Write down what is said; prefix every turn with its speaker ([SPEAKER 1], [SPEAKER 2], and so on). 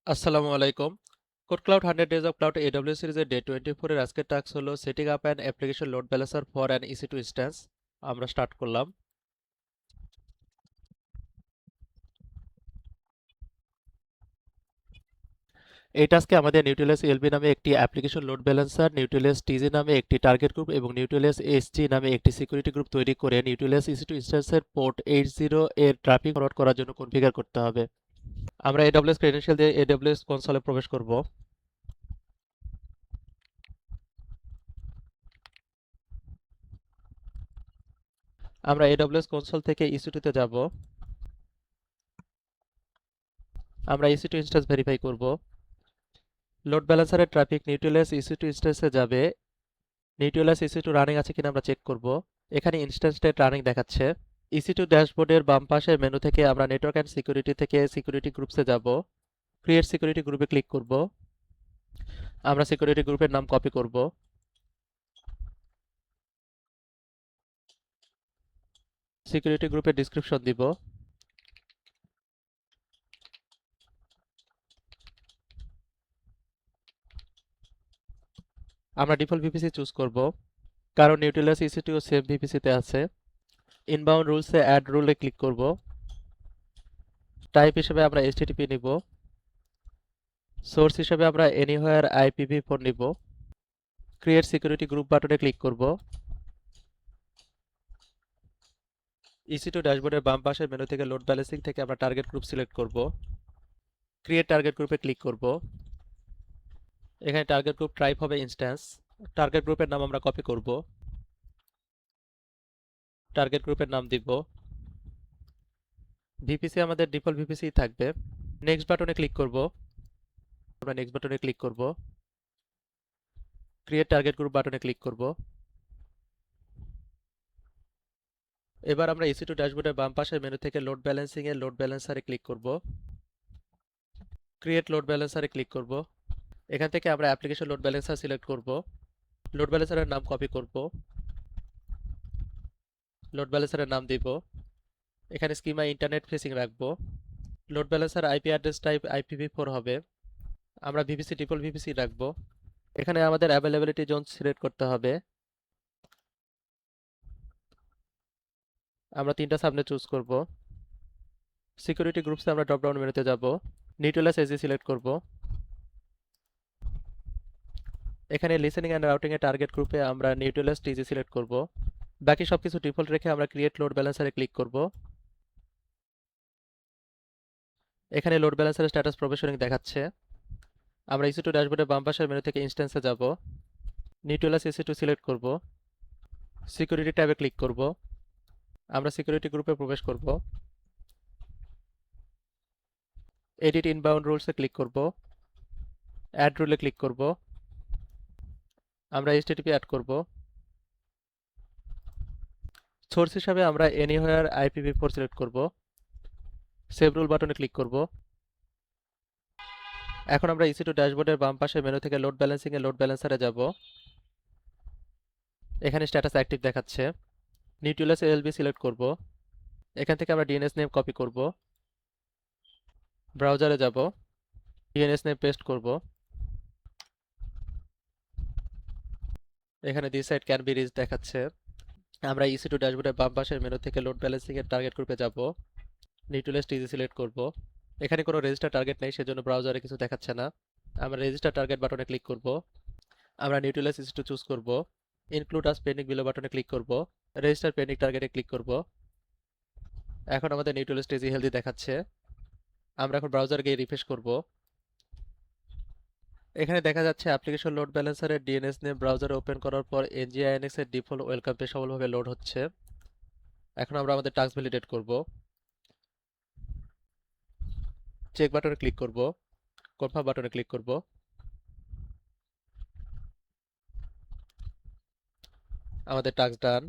[SPEAKER 1] আসসালামু আলাইকুম। Code cloud 100 days of cloud AWS সিরিজের ডে 24 এর আজকের টাস্ক হলো setting up an application load balancer for an EC2 instance. আমরা স্টার্ট করলাম। এই টাস্কে আমাদের নিউটেলিয়াস এলবি নামে একটি অ্যাপ্লিকেশন লোড ব্যালেন্সার, নিউটেলিয়াস টিজি নামে একটি টার্গেট গ্রুপ এবং নিউটেলিয়াস এসজি নামে একটি সিকিউরিটি গ্রুপ তৈরি করে নিউটেলিয়াস EC2 ইনস্ট্যান্সের পোর্ট 80 এর ট্রাফিক ফরওয়ার্ড করার জন্য কনফিগার করতে হবে। আমরা AWS ক্রেডেনশিয়াল দিয়ে AWS কনসোলে প্রবেশ করব। আমরা AWS কনসোল থেকে EC2 তে যাব। আমরা EC2 ইনস্ট্যান্স ভেরিফাই করব। লোড ব্যালেন্সারের ট্রাফিক নিউটেলিয়াস EC2 ইনস্ট্যান্সে যাবে। নিউটেলিয়াস EC2 রানিং আছে কিনা আমরা চেক করব। এখানে ইনস্ট্যান্স স্টেট রানিং দেখাচ্ছে। EC2 ড্যাশবোর্ডের বাম পাশের মেনু থেকে আমরা নেটওয়ার্ক অ্যান্ড সিকিউরিটি থেকে সিকিউরিটি গ্রুপসে যাব। ক্রিয়েট সিকিউরিটি গ্রুপে ক্লিক করব। আমরা সিকিউরিটি গ্রুপের নাম কপি করব। সিকিউরিটি গ্রুপের ডিসক্রিপশন দিব। আমরা ডিফল্ট ভিপিসি চুজ করব, কারণ নিউটেলিয়াস EC2 সেম ভিপিসিতে আছে। ইনবাউন্ড রুলসে অ্যাড রুলে ক্লিক করব। টাইপ হিসেবে আমরা HTTP নিব। সোর্স হিসেবে আমরা এনিহোয়ার IPv4 নিব। ক্রিয়েট সিকিউরিটি গ্রুপ বাটনে ক্লিক করব। EC2 ড্যাশবোর্ডের বাম পাশের মেনু থেকে লোড ব্যালেন্সিং থেকে আমরা টার্গেট গ্রুপ সিলেক্ট করব। ক্রিয়েট টার্গেট গ্রুপে ক্লিক করব। এখানে টার্গেট গ্রুপ টাইপ হবে ইনস্ট্যান্স। টার্গেট গ্রুপের নাম আমরা কপি করব। টার্গেট গ্রুপের নাম দিব। ভিপিসি আমাদের ডিফল্ট ভিপিসি থাকবে। নেক্সট বাটনে ক্লিক করব। আমরা নেক্সট বাটনে ক্লিক করব। ক্রিয়েট টার্গেট গ্রুপ বাটনে ক্লিক করব। এবার আমরা EC2 ড্যাশবোর্ডের বাম পাশের মেনু থেকে লোড ব্যালেন্সিং এর লোড ব্যালেন্সারে ক্লিক করব। ক্রিয়েট লোড ব্যালেন্সারে ক্লিক করব। এখান থেকে আমরা অ্যাপ্লিকেশন লোড ব্যালেন্সার সিলেক্ট করব। লোড ব্যালেন্সারের নাম কপি করব। লোড ব্যালেন্সারের নাম দিব। এখানে স্কিমা ইন্টারনেট ফেসিং রাখবো। Load balancer IP address type IPv4 হবে। আমরা ভিপিসি ডিফল্ট ভিপিসি রাখবো। এখানে আমাদের অ্যাভেলেবিলিটি জোন সিলেক্ট করতে হবে। আমরা তিনটা সাবনেট চুজ করব। সিকিউরিটি গ্রুপসে আমরা ড্রপ ডাউন মেনুতে যাব। নিউটেলিয়াস এসজি সিলেক্ট করব। এখানে লিসেনিং অ্যান্ড রাউটিং এর টার্গেট গ্রুপে আমরা নিউটেলিয়াস টিজি সিলেক্ট করব। বাকি সবকিছু ডিফল্ট রেখে আমরা ক্রিয়েট লোড ব্যালেন্সারে ক্লিক করব। এখানে লোড ব্যালেন্সারের স্ট্যাটাস প্রভিশনিং দেখাচ্ছে। আমরা EC2 ড্যাশবোর্ডের বাম পাশের মেনু থেকে ইনস্ট্যান্সে যাব। নিউটেলিয়াস EC2 সিলেক্ট করব। সিকিউরিটি ট্যাবে ক্লিক করব। আমরা সিকিউরিটি গ্রুপে প্রবেশ করব। এডিট ইনবাউন্ড রুলসে ক্লিক করব। অ্যাড রুলে ক্লিক করব। আমরা HTTP অ্যাড করব। সোর্স হিসাবে আমরা এনিহোয়ার IPv4 সিলেক্ট করব। সেভ রুল বাটনে ক্লিক করব। এখন আমরা EC2 ড্যাশবোর্ডের বাম পাশে মেনু থেকে লোড ব্যালেন্সিং এ লোড ব্যালেন্সারে যাব। এখানে স্ট্যাটাস অ্যাক্টিভ দেখাচ্ছে। নিউটেলিয়াস এলবি সিলেক্ট করব। এখান থেকে আমরা DNS নেম কপি করব। ব্রাউজারে যাব। DNS নেম পেস্ট করব। এখানে this site can be reach দেখাচ্ছে। আমরা EC2 ড্যাশবোর্ডের বাম পাশের মেনু থেকে লোড ব্যালেন্সিং এর টার্গেট গ্রুপে যাব। নিউটেলিয়াস টিজি সিলেক্ট করব। এখানে কোনো রেজিস্টার টার্গেট নেই, সেজন্য ব্রাউজারে কিছু দেখাচ্ছে না। আমরা রেজিস্টার টার্গেট বাটনে ক্লিক করব। আমরা নিউটেলিয়াস EC2 চুজ করব। ইনক্লুড আস পেন্ডিং বিলো বাটনে ক্লিক করব। রেজিস্টার পেন্ডিং টার্গেটে ক্লিক করব। এখন আমাদের নিউটেলিয়াস টিজি হেলদি দেখাচ্ছে। আমরা এখন ব্রাউজার গিয়ে রিফ্রেশ করব। এখানে দেখা যাচ্ছে অ্যাপ্লিকেশন লোড ব্যালেন্সারের DNS নেম ব্রাউজারে ওপেন করার পর NGINX এর ডিফল্ট ওয়েলকাম পেজ সফলভাবে লোড হচ্ছে। এখন আমরা আমাদের টাস্ক ভ্যালিডেট করব। চেক বাটনে ক্লিক করব। কনফার্ম বাটনে ক্লিক করব। আমাদের টাস্ক ডান।